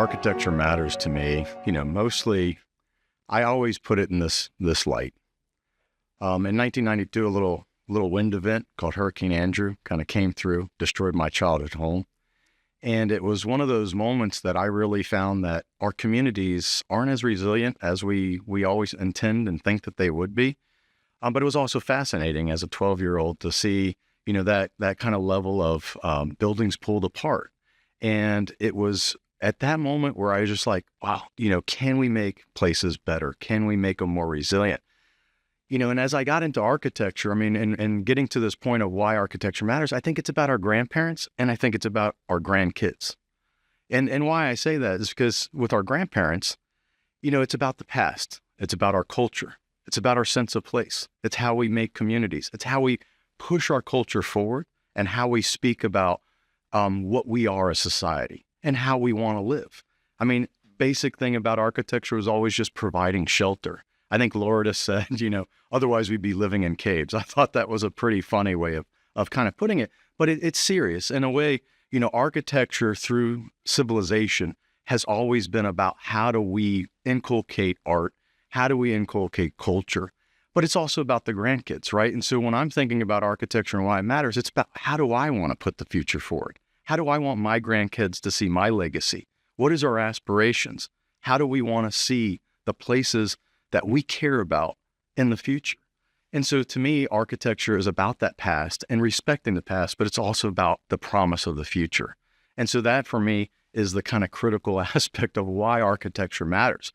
architecture matters to me, mostly I always put it in this light. In 1992, a little wind event called Hurricane Andrew kind of came through, destroyed my childhood home. And it was one of those moments that I really found that our communities aren't as resilient as we always intend and think that they would be. But it was also fascinating as a 12-year-old to see, that kind of level of buildings pulled apart. And it was at that moment where I was just like, wow, can we make places better? Can we make them more resilient? And as I got into architecture, and getting to this point of why architecture matters, I think it's about our grandparents and I think it's about our grandkids. And why I say that is because with our grandparents, it's about the past. It's about our culture. It's about our sense of place. It's how we make communities. It's how we push our culture forward and how we speak about what we are as society and how we want to live. Basic thing about architecture is always just providing shelter. I think Lourdes said, otherwise we'd be living in caves. I thought that was a pretty funny way of kind of putting it, but it's serious. In a way, architecture through civilization has always been about how do we inculcate art? How do we inculcate culture? But it's also about the grandkids, right? And so when I'm thinking about architecture and why it matters, it's about how do I want to put the future forward? How do I want my grandkids to see my legacy? What is our aspirations? How do we want to see the places that we care about in the future? And so to me, architecture is about that past and respecting the past, but it's also about the promise of the future. And so that for me is the kind of critical aspect of why architecture matters.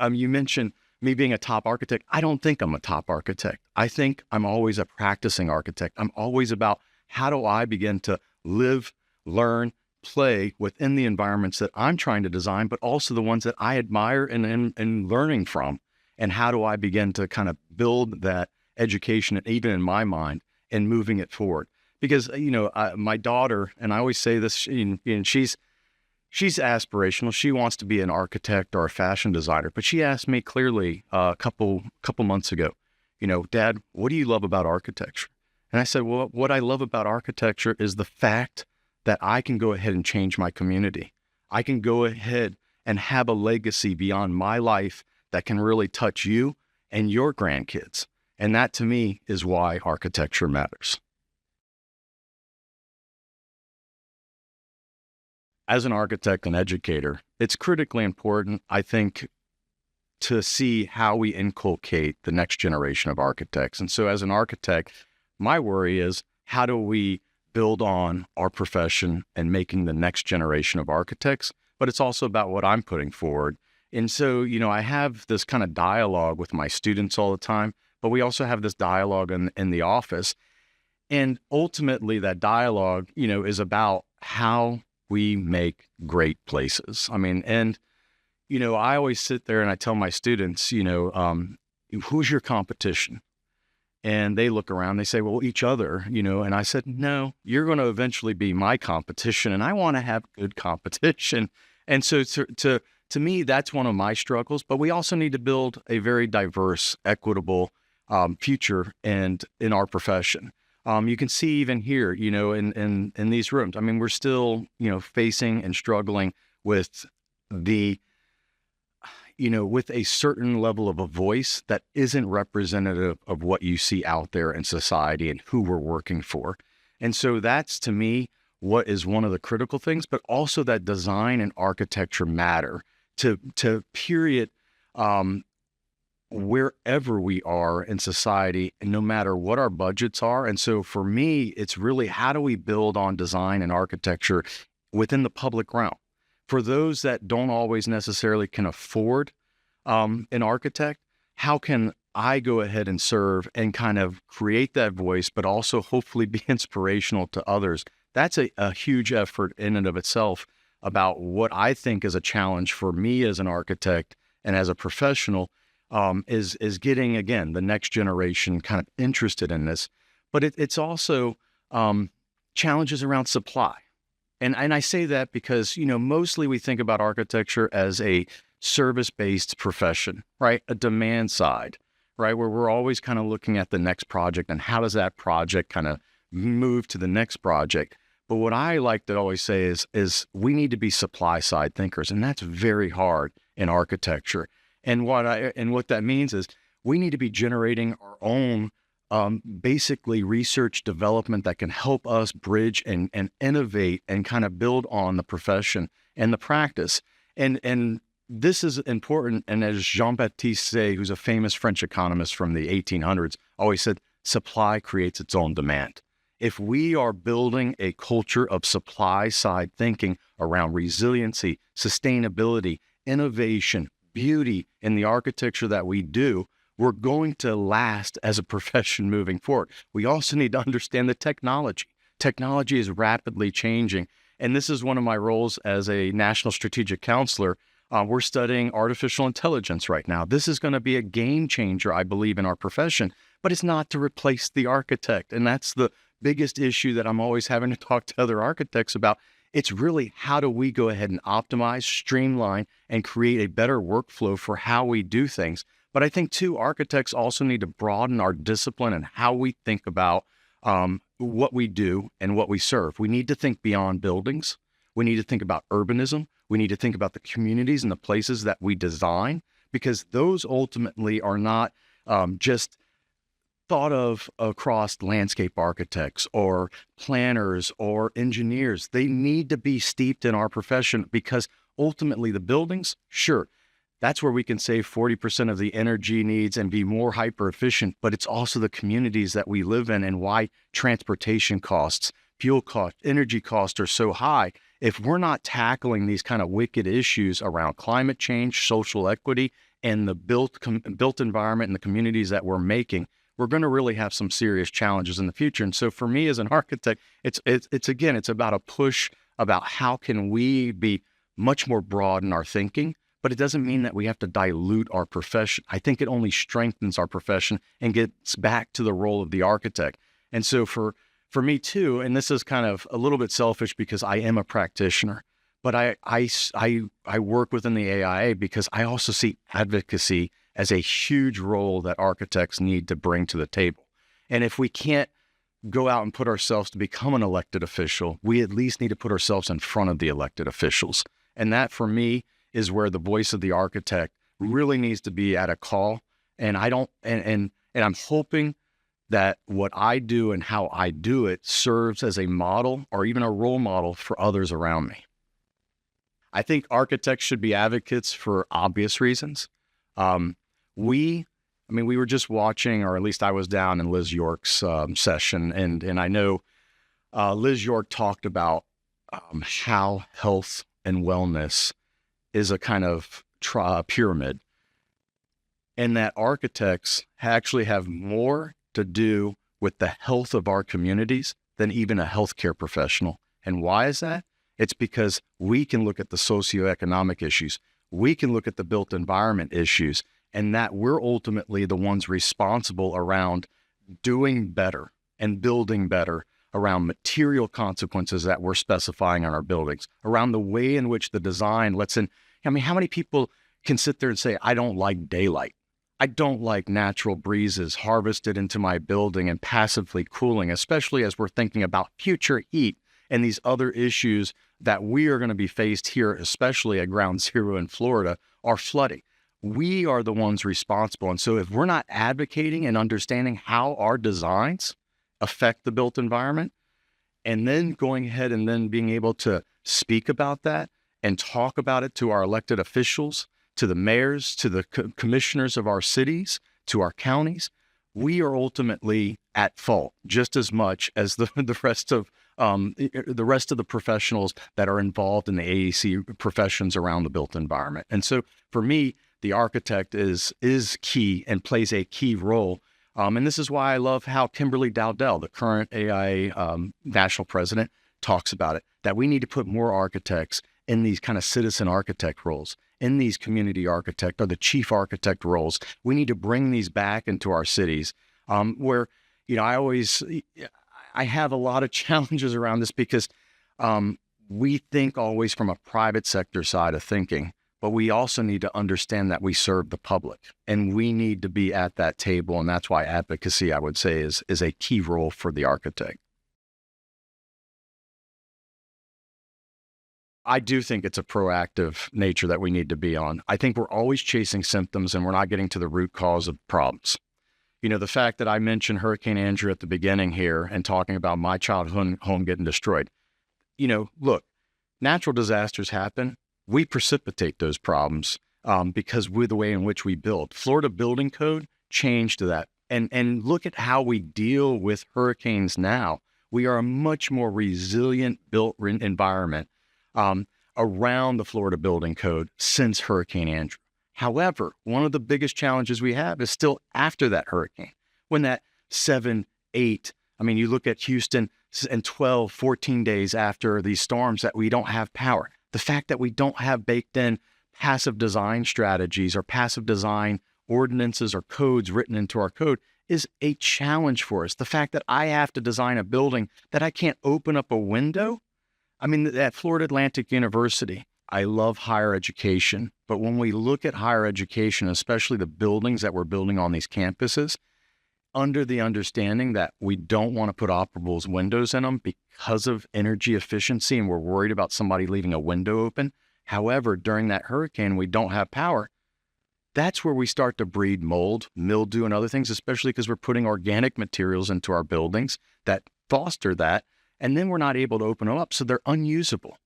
You mentioned me being a top architect. I don't think I'm a top architect. I think I'm always a practicing architect. I'm always about how do I begin to live, learn, play within the environments that I'm trying to design, but also the ones that I admire and learning from. And how do I begin to kind of build that education, even in my mind, and moving it forward? Because, my daughter, and I always say this, she's aspirational. She wants to be an architect or a fashion designer, but she asked me clearly a couple months ago, Dad, what do you love about architecture? And I said, well, what I love about architecture is the fact that I can go ahead and change my community. I can go ahead and have a legacy beyond my life that can really touch you and your grandkids. And that to me is why architecture matters. As an architect and educator, it's critically important, I think, to see how we inculcate the next generation of architects. And so as an architect, my worry is how do we build on our profession and making the next generation of architects? But it's also about what I'm putting forward. And so, I have this kind of dialogue with my students all the time, but we also have this dialogue in the office. And ultimately that dialogue, is about how we make great places. I always sit there and I tell my students, who's your competition? And they look around, they say, well, each other, and I said, no, you're going to eventually be my competition. And I want to have good competition. And so to me, that's one of my struggles, but we also need to build a very diverse, equitable future and in our profession. You can see even here, in these rooms, we're still, facing and struggling with with a certain level of a voice that isn't representative of what you see out there in society and who we're working for. And so that's, to me, what is one of the critical things, but also that design and architecture matter to period, wherever we are in society, and no matter what our budgets are. And so for me, it's really how do we build on design and architecture within the public realm? For those that don't always necessarily can afford an architect, how can I go ahead and serve and kind of create that voice, but also hopefully be inspirational to others? That's a huge effort in and of itself about what I think is a challenge for me as an architect and as a professional, is getting, again, the next generation kind of interested in this. But it's also challenges around supply. And I say that because, mostly we think about architecture as a service-based profession, right? A demand side, right? Where we're always kind of looking at the next project and how does that project kind of move to the next project. But what I like to always say is we need to be supply side thinkers, and that's very hard in architecture. And what that means is we need to be generating our own basically research development that can help us bridge and innovate and kind of build on the profession and the practice. And this is important. And as Jean-Baptiste Say, who's a famous French economist from the 1800s, always said, supply creates its own demand. If we are building a culture of supply side thinking around resiliency, sustainability, innovation, beauty in the architecture that we do, we're going to last as a profession moving forward. We also need to understand the technology. Technology is rapidly changing. And this is one of my roles as a national strategic counselor. We're studying artificial intelligence right now. This is going to be a game changer, I believe, in our profession, but it's not to replace the architect. And that's the biggest issue that I'm always having to talk to other architects about. It's really how do we go ahead and optimize, streamline, and create a better workflow for how we do things. But I think, too, architects also need to broaden our discipline and how we think about what we do and what we serve. We need to think beyond buildings. We need to think about urbanism. We need to think about the communities and the places that we design, because those ultimately are not just thought of across landscape architects or planners or engineers. They need to be steeped in our profession, because ultimately the buildings, sure, that's where we can save 40% of the energy needs and be more hyper efficient, but it's also the communities that we live in and why transportation costs, fuel costs, energy costs are so high. If we're not tackling these kind of wicked issues around climate change, social equity, and the built environment and the communities that we're making, we're going to really have some serious challenges in the future. And so for me as an architect, it's about a push about how can we be much more broad in our thinking, but it doesn't mean that we have to dilute our profession. I think it only strengthens our profession and gets back to the role of the architect. And so for me too, and this is kind of a little bit selfish because I am a practitioner, but I work within the AIA because I also see advocacy as a huge role that architects need to bring to the table. And if we can't go out and put ourselves to become an elected official, we at least need to put ourselves in front of the elected officials. And that for me is where the voice of the architect really needs to be at a call. And I'm hoping that what I do and how I do it serves as a model or even a role model for others around me. I think architects should be advocates for obvious reasons. We were just watching, or at least I was down in Liz York's session, and I know Liz York talked about how health and wellness is a kind of pyramid, and that architects actually have more to do with the health of our communities than even a healthcare professional. And why is that? It's because we can look at the socioeconomic issues, we can look at the built environment issues, and that we're ultimately the ones responsible around doing better and building better around material consequences that we're specifying on our buildings, around the way in which the design how many people can sit there and say, I don't like daylight. I don't like natural breezes harvested into my building and passively cooling, especially as we're thinking about future heat and these other issues that we are going to be faced here, especially at Ground Zero in Florida, are flooding. We are the ones responsible. And so if we're not advocating and understanding how our designs affect the built environment, and then going ahead and then being able to speak about that and talk about it to our elected officials, to the mayors, to the commissioners of our cities, to our counties, we are ultimately at fault just as much as the rest of the professionals that are involved in the AEC professions around the built environment. And so for me, the architect is key and plays a key role. And this is why I love how Kimberly Dowdell, the current AIA national president, talks about it, that we need to put more architects in these kind of citizen architect roles, in these community architect or the chief architect roles. We need to bring these back into our cities where, I have a lot of challenges around this because we think always from a private sector side of thinking, but we also need to understand that we serve the public and we need to be at that table. And that's why advocacy, I would say, is a key role for the architect. I do think it's a proactive nature that we need to be on. I think we're always chasing symptoms and we're not getting to the root cause of problems. The fact that I mentioned Hurricane Andrew at the beginning here and talking about my childhood home getting destroyed. Look, natural disasters happen. We precipitate those problems because we're the way in which we build. Florida building code changed that. And look at how we deal with hurricanes now. We are a much more resilient built environment around the Florida building code since Hurricane Andrew. However, one of the biggest challenges we have is still after that hurricane, when that 7, 8, you look at Houston and 12, 14 days after these storms that we don't have power. The fact that we don't have baked in passive design strategies or passive design ordinances or codes written into our code is a challenge for us. The fact that I have to design a building that I can't open up a window. At Florida Atlantic University, I love higher education, but when we look at higher education, especially the buildings that we're building on these campuses, under the understanding that we don't want to put operable windows in them because of energy efficiency and we're worried about somebody leaving a window open. However, during that hurricane, we don't have power. That's where we start to breed mold, mildew, and other things, especially because we're putting organic materials into our buildings that foster that, and then we're not able to open them up, so they're unusable.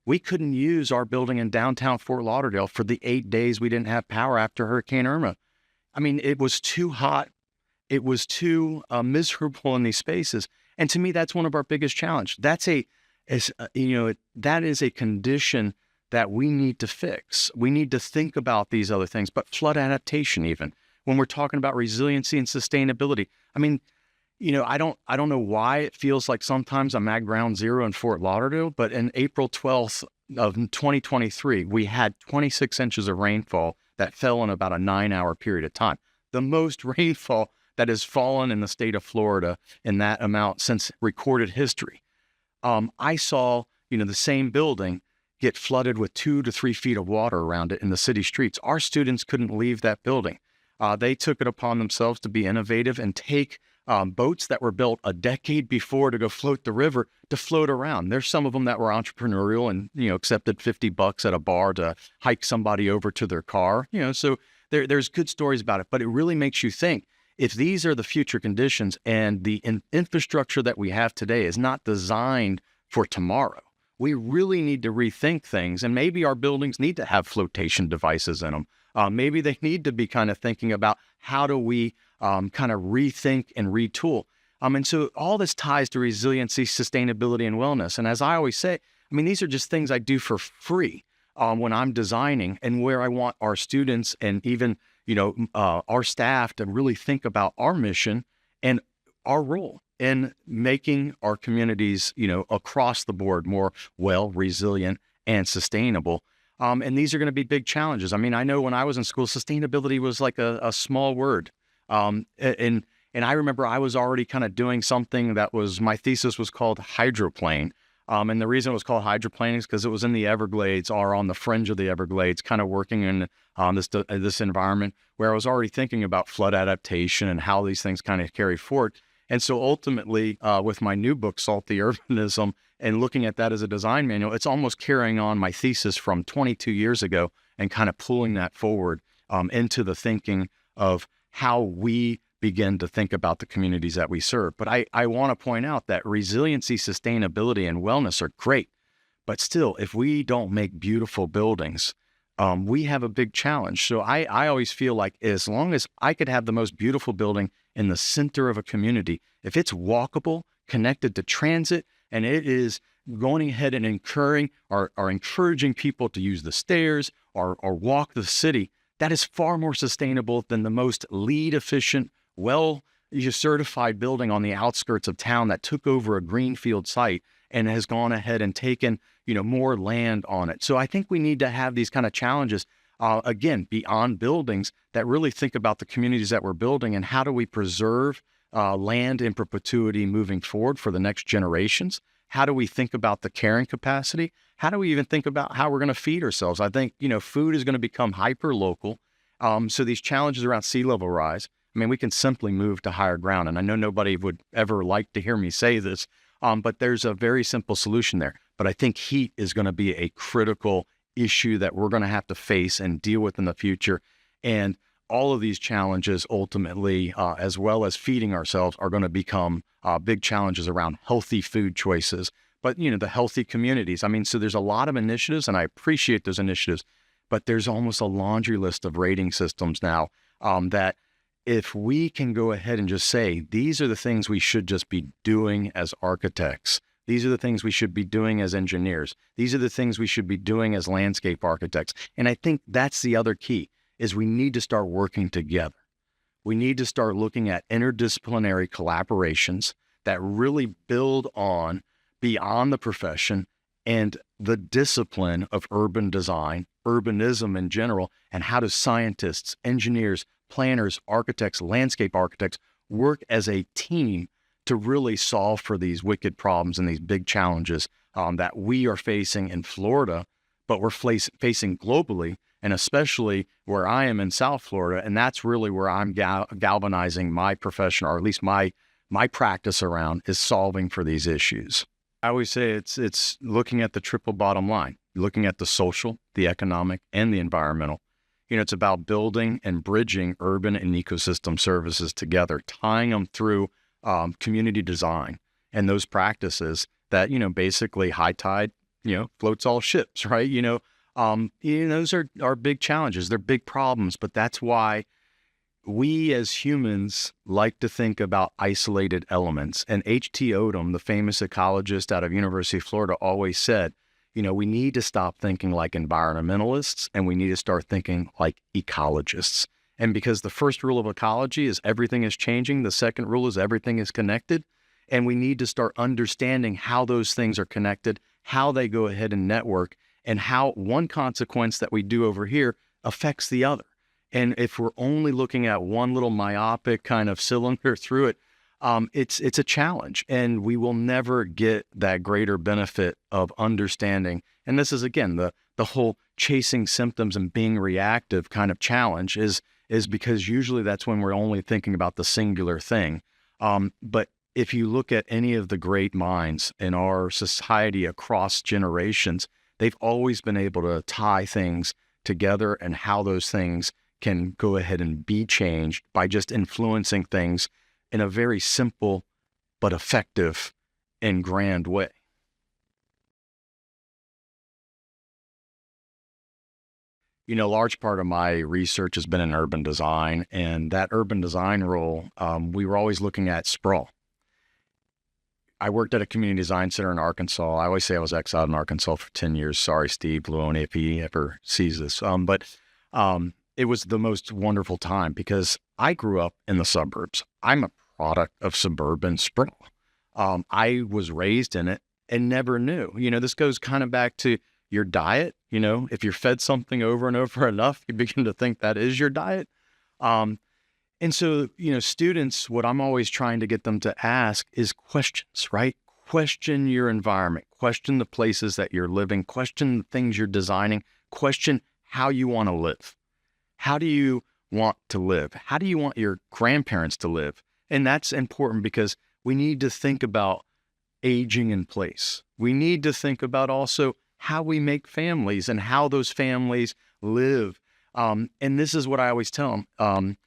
We couldn't use our building in downtown Fort Lauderdale for the 8 days we didn't have power after Hurricane Irma. It was too hot. It was too miserable in these spaces. And to me, that's one of our biggest challenges. That is a condition that we need to fix. We need to think about these other things, but flood adaptation even, when we're talking about resiliency and sustainability. I don't know why it feels like sometimes I'm at ground zero in Fort Lauderdale, but in April 12th of 2023, we had 26 inches of rainfall that fell in about a 9-hour period of time. The most rainfall that has fallen in the state of Florida in that amount since recorded history. I saw, the same building get flooded with 2 to 3 feet of water around it in the city streets. Our students couldn't leave that building. They took it upon themselves to be innovative and take boats that were built a decade before to go float the river to float around. There's some of them that were entrepreneurial and, accepted $50 at a bar to hike somebody over to their car. So there's good stories about it, but it really makes you think, if these are the future conditions and the infrastructure that we have today is not designed for tomorrow, we really need to rethink things. And maybe our buildings need to have flotation devices in them. Maybe they need to be kind of thinking about how do we kind of rethink and retool. And so all this ties to resiliency, sustainability, and wellness. And as I always say, these are just things I do for free when I'm designing, and where I want our students and even, our staff to really think about our mission and our role in making our communities, across the board more resilient and sustainable. And these are going to be big challenges. I know when I was in school, sustainability was like a small word. And I remember I was already kind of doing something that my thesis was called hydroplane. And the reason it was called hydroplane is because it was in the Everglades or on the fringe of the Everglades, kind of working in this environment where I was already thinking about flood adaptation and how these things kind of carry forward. And so ultimately, with my new book, Salty Urbanism, and looking at that as a design manual, it's almost carrying on my thesis from 22 years ago and kind of pulling that forward into the thinking of how we begin to think about the communities that we serve. But I want to point out that resiliency, sustainability, and wellness are great. But still, if we don't make beautiful buildings, we have a big challenge. So I always feel like as long as I could have the most beautiful building in the center of a community, if it's walkable, connected to transit, and it is going ahead and encouraging people to use the stairs or walk the city, that is far more sustainable than the most LEED efficient, certified building on the outskirts of town that took over a greenfield site and has gone ahead and taken, more land on it. So I think we need to have these kind of challenges, again, beyond buildings, that really think about the communities that we're building and how do we preserve land in perpetuity moving forward for the next generations. How do we think about the carrying capacity? How do we even think about how we're going to feed ourselves? I think, food is going to become hyper-local. So these challenges around sea level rise, we can simply move to higher ground. And I know nobody would ever like to hear me say this, But there's a very simple solution there. But I think heat is going to be a critical issue that we're going to have to face and deal with in the future. And all of these challenges ultimately, as well as feeding ourselves, are going to become big challenges around healthy food choices. But, the healthy communities. I mean, so there's a lot of initiatives, and I appreciate those initiatives, but there's almost a laundry list of rating systems now that if we can go ahead and just say, these are the things we should just be doing as architects. These are the things we should be doing as engineers. These are the things we should be doing as landscape architects. And I think that's the other key, is we need to start working together. We need to start looking at interdisciplinary collaborations that really build on beyond the profession and the discipline of urban design, urbanism in general, and how do scientists, engineers, planners, architects, landscape architects work as a team to really solve for these wicked problems and these big challenges that we are facing in Florida, but we're facing globally, and especially where I am in South Florida. And that's really where I'm galvanizing my profession, or at least my practice around, is solving for these issues. I always say it's looking at the triple bottom line, looking at the social, the economic, and the environmental. It's about building and bridging urban and ecosystem services together, tying them through community design and those practices that, basically high tide, floats all ships, right? Those are big challenges. They're big problems, but that's why we as humans like to think about isolated elements. And H.T. Odom, the famous ecologist out of University of Florida, always said, we need to stop thinking like environmentalists, and we need to start thinking like ecologists. And because the first rule of ecology is everything is changing, the second rule is everything is connected. And we need to start understanding how those things are connected, how they go ahead and network, and how one consequence that we do over here affects the other. And if we're only looking at one little myopic kind of cylinder through it, it's a challenge, and we will never get that greater benefit of understanding. And this is, again, the whole chasing symptoms and being reactive kind of challenge is because usually that's when we're only thinking about the singular thing. But if you look at any of the great minds in our society across generations, they've always been able to tie things together, and how those things can go ahead and be changed by just influencing things in a very simple but effective and grand way. A large part of my research has been in urban design, and that urban design role, we were always looking at sprawl. I worked at a community design center in Arkansas. I always say I was exiled in Arkansas for 10 years. Sorry, Steve Luone, if he ever sees this. But it was the most wonderful time because I grew up in the suburbs. I'm a product of suburban sprawl. I was raised in it and never knew. This goes kind of back to your diet. If you're fed something over and over enough, you begin to think that is your diet. And so, students, what I'm always trying to get them to ask is questions, right? Question your environment, question the places that you're living, question the things you're designing, question how you want to live. How do you want to live? How do you want your grandparents to live? And that's important because we need to think about aging in place. We need to think about also how we make families and how those families live. And this is what I always tell them.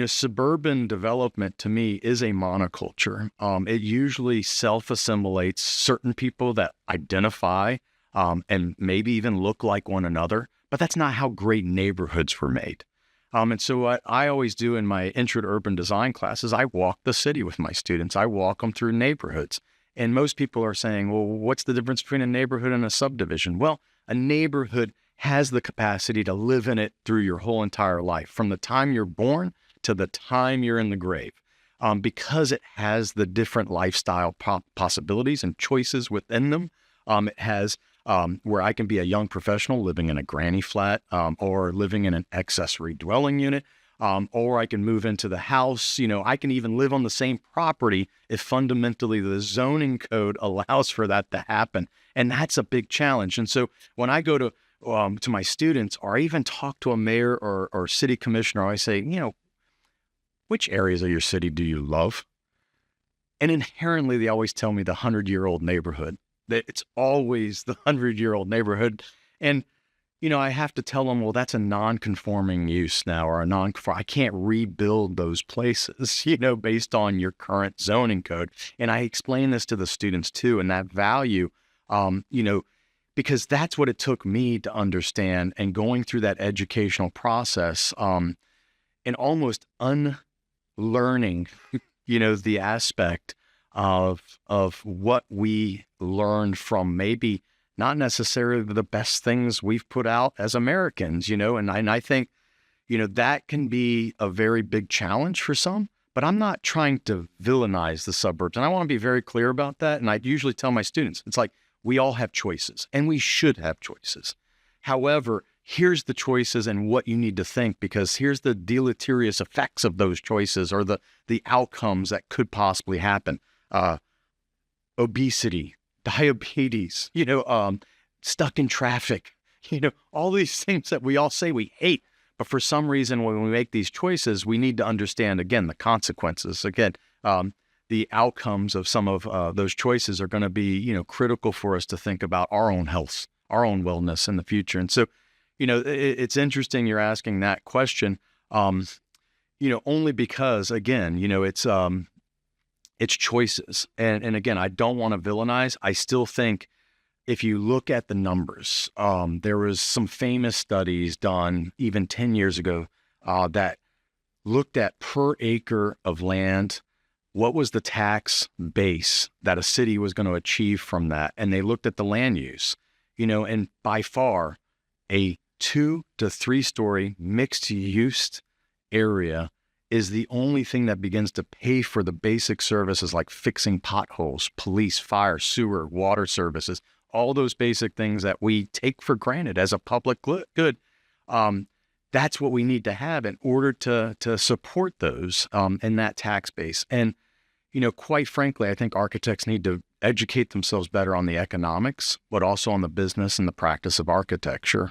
Suburban development to me is a monoculture. It usually self-assimilates certain people that identify and maybe even look like one another, but that's not how great neighborhoods were made. And so what I always do in my intro to urban design classes, I walk the city with my students. I walk them through neighborhoods. And most people are saying, well, what's the difference between a neighborhood and a subdivision? Well, a neighborhood has the capacity to live in it through your whole entire life, from the time you're born to the time you're in the grave, because it has the different lifestyle possibilities and choices within them. It has where I can be a young professional living in a granny flat or living in an accessory dwelling unit, or I can move into the house. I can even live on the same property if fundamentally the zoning code allows for that to happen. And that's a big challenge. And so when I go to my students, or I even talk to a mayor or city commissioner, I say, which areas of your city do you love? And inherently, they always tell me the 100-year-old neighborhood, that it's always the 100-year-old neighborhood. And, I have to tell them, well, that's a non-conforming use now, or I can't rebuild those places, based on your current zoning code. And I explain this to the students too, and that value, because that's what it took me to understand, and going through that educational process, and almost unlearning, the aspect of what we learned from maybe not necessarily the best things we've put out as Americans, and I think, that can be a very big challenge for some, but I'm not trying to villainize the suburbs. And I want to be very clear about that. And I usually tell my students, it's like, we all have choices, and we should have choices. However, here's the choices and what you need to think, because here's the deleterious effects of those choices, or the outcomes that could possibly happen. Obesity, diabetes, stuck in traffic, all these things that we all say we hate. But for some reason, when we make these choices, we need to understand, again, the consequences. Again, the outcomes of some of those choices are going to be, critical for us to think about our own health, our own wellness in the future. And so, it's interesting you're asking that question, only because, again, it's choices. And again, I don't want to villainize. I still think if you look at the numbers, there was some famous studies done even 10 years ago that looked at per acre of land, what was the tax base that a city was going to achieve from that? And they looked at the land use, and by far a 2 to 3 story mixed use area is the only thing that begins to pay for the basic services like fixing potholes, police, fire, sewer, water services, all those basic things that we take for granted as a public good. That's what we need to have in order to support those in that tax base. And, quite frankly, I think architects need to educate themselves better on the economics, but also on the business and the practice of architecture.